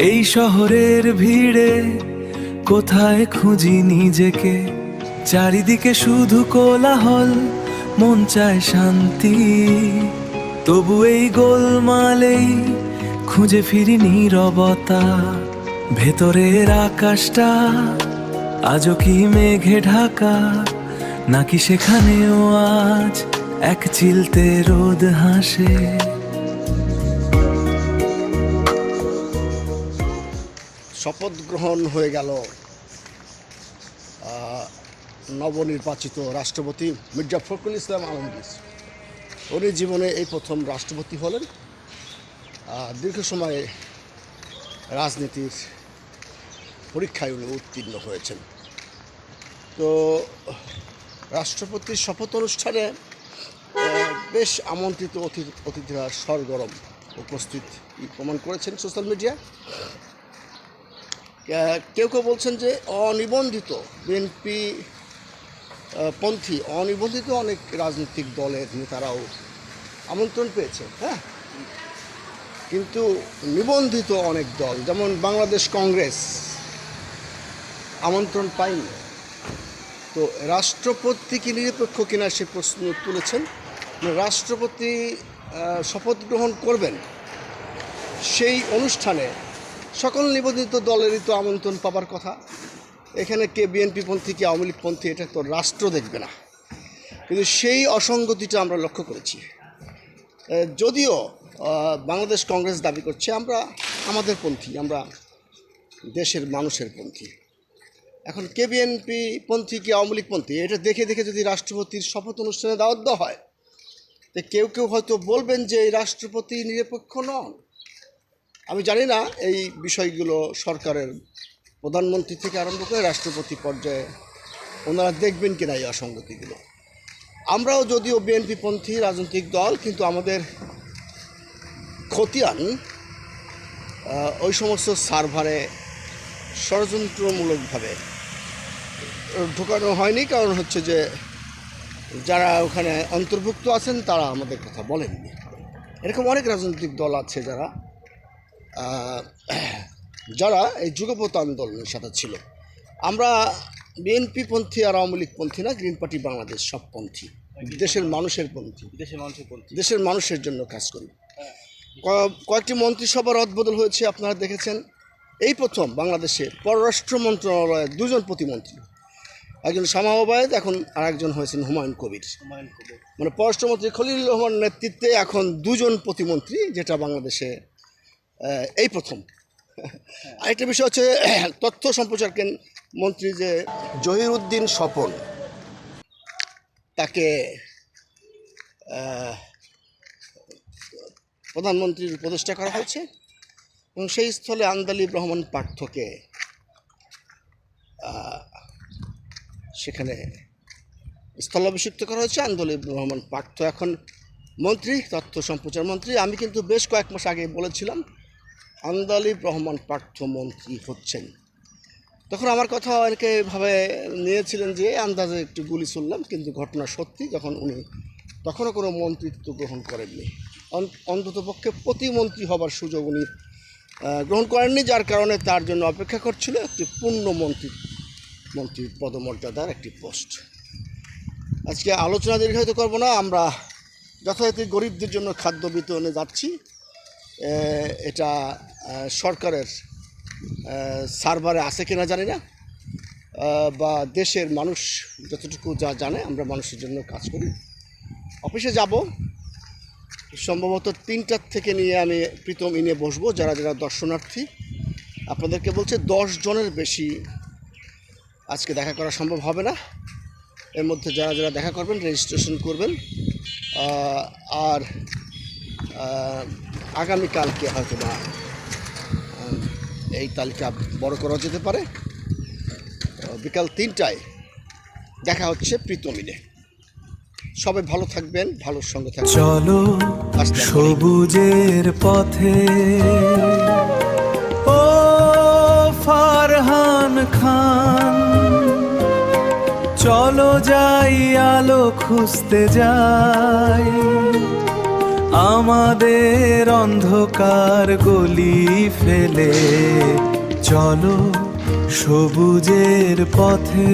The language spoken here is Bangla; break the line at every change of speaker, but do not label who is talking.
এই শহরের ভিড়ে কোথায় খুঁজি নিজেকে, চারিদিকে শুধু কোলাহল, মন চায় শান্তি। তবু এই গোলমালেই খুঁজে ফিরি নীরবতা। ভেতরের আকাশটা আজও কি মেঘে ঢাকা, নাকি সেখানেও আজ এক চিলতে রোদ হাসে।
শপথ গ্রহণ হয়ে গেল নবনির্বাচিত রাষ্ট্রপতি মির্জা ফখরুল ইসলাম আলমগীর। উনি জীবনে এই প্রথম রাষ্ট্রপতি হলেন। দীর্ঘ সময়ে রাজনীতির পরীক্ষায় উনি উত্তীর্ণ হয়েছেন। তো রাষ্ট্রপতির শপথ অনুষ্ঠানে বেশ আমন্ত্রিত অতিথিরা সরগরম উপস্থিত প্রমাণ করেছেন সোশ্যাল মিডিয়া। কেউ কেউ বলছেন যে অনিবন্ধিত বিএনপি পন্থী অনিবন্ধিত অনেক রাজনৈতিক দলের নেতারাও আমন্ত্রণ পেয়েছে, হ্যাঁ, কিন্তু নিবন্ধিত অনেক দল যেমন বাংলাদেশ কংগ্রেস আমন্ত্রণ পায়নি। তো রাষ্ট্রপতি কি নিরপেক্ষ কিনা সে প্রশ্ন তুলেছেন। রাষ্ট্রপতি শপথ গ্রহণ করবেন, সেই অনুষ্ঠানে সকল নিবন্ধিত দলেরই তো আমন্ত্রণ পাবার কথা। এখানে কে বিএনপিপন্থী কে আওয়ামী লীগপন্থী এটা তো রাষ্ট্র দেখবে না, কিন্তু সেই অসঙ্গতিটা আমরা লক্ষ্য করেছি। যদিও বাংলাদেশ কংগ্রেস দাবি করছে আমরা আমাদের পন্থী, আমরা দেশের মানুষের পন্থী। এখন কে বিএনপি পন্থী কে আওয়ামী লীগপন্থী এটা দেখে দেখে যদি রাষ্ট্রপতির শপথ অনুষ্ঠানে দাওয়াত দেওয়া হয়, তো কেউ কেউ হয়তো বলবেন যে এই রাষ্ট্রপতি নিরপেক্ষ নন। আমি জানি না এই বিষয়গুলো সরকারের প্রধানমন্ত্রী থেকে আরম্ভ করে রাষ্ট্রপতি পর্যায়ে ওনারা দেখবেন কিনা এই অসঙ্গতিগুলো। আমরাও যদিও বিএনপিপন্থী রাজনৈতিক দল, কিন্তু আমাদের খতিয়ান ওই সমস্ত সার্ভারে ষড়যন্ত্রমূলকভাবে ঢোকানো হয়নি। কারণ হচ্ছে যে যারা ওখানে অন্তর্ভুক্ত আছেন তারা আমাদের কথা বলেননি। এরকম অনেক রাজনৈতিক দল আছে যারা এই যুগপৎ আন্দোলনের সাথে ছিল। আমরা বিএনপিপন্থী আর আওয়ামী লীগপন্থী না, গ্রিন পার্টি বাংলাদেশ সব পন্থী, দেশের মানুষের পন্থী, দেশের মানুষের জন্য কাজ করি। কয়েকটি মন্ত্রিসভার রদবদল হয়েছে, আপনারা দেখেছেন। এই প্রথম বাংলাদেশে পররাষ্ট্র মন্ত্রণালয়ের দুজন প্রতিমন্ত্রী, একজন শামা ওবায়েদ, এখন আর একজন হয়েছেন হুমায়ুন কবির। মানে পররাষ্ট্রমন্ত্রী খলিলুর রহমানের নেতৃত্বে এখন দুজন প্রতিমন্ত্রী, যেটা বাংলাদেশে এই প্রথম। আরেকটা বিষয় হচ্ছে তথ্য সম্প্রচার মন্ত্রী যে জহিরুদ্দিন স্বপন, তাকে প্রধানমন্ত্রীর উপদেষ্টা করা হয়েছে এবং সেই স্থলে আন্দালিব রহমান পার্থকে সেখানে স্থলাভিষিক্ত করা হয়েছে। আন্দালিব রহমান পার্থ এখন মন্ত্রী, তথ্য সম্প্রচার মন্ত্রী। আমি কিন্তু বেশ কয়েক মাস আগে বলেছিলাম আন্দালিব রহমান পার্থ মন্ত্রী হচ্ছেন। তখন আমার কথা অনেকে ভাবে নিয়েছিলেন যে আন্দাজে একটু গুলি শুনলাম, কিন্তু ঘটনা সত্যি। যখন উনি তখনও কোনো মন্ত্রিত্ব গ্রহণ করেননি, অন্ততপক্ষে প্রতিমন্ত্রী হবার সুযোগ উনি গ্রহণ করেননি, যার কারণে তার জন্য অপেক্ষা করছিল একটি পূর্ণ মন্ত্রীর পদমর্যাদার একটি পোস্ট। আজকে আলোচনা দীর্ঘায়িত করব না। আমরা যথাযথ গরিবদের জন্য খাদ্য বিতরণে যাচ্ছি। এটা সরকারের সার্ভারে আছে কিনা জানি না, বা দেশের মানুষ যতটুকু যা জানে, আমরা মানুষের জন্য কাজ করি। অফিসে যাব সম্ভবত 3টার থেকে নিয়ে আমি প্রীতম ইনে বসবো। যারা যারা দর্শনার্থী, আপনাদেরকে বলছে 10 জনের বেশি আজকে দেখা করা সম্ভব হবে না। এর মধ্যে যারা যারা দেখা করবেন রেজিস্ট্রেশন করবেন। আর আগামীকালকে হয়তো না এই তালিকা বড় করা যেতে পারে। বিকাল 3টায় দেখা হচ্ছে প্রীতমিনে। সবাই ভালো থাকবেন, ভালোর সঙ্গে থাকবেন।
চলো সবুজের পথে, ও ফারহান খান, চলো যাই আলো খুঁজতে যাই। আমাদের অন্ধকার গলি ফেলে চলো সবুজের পথে।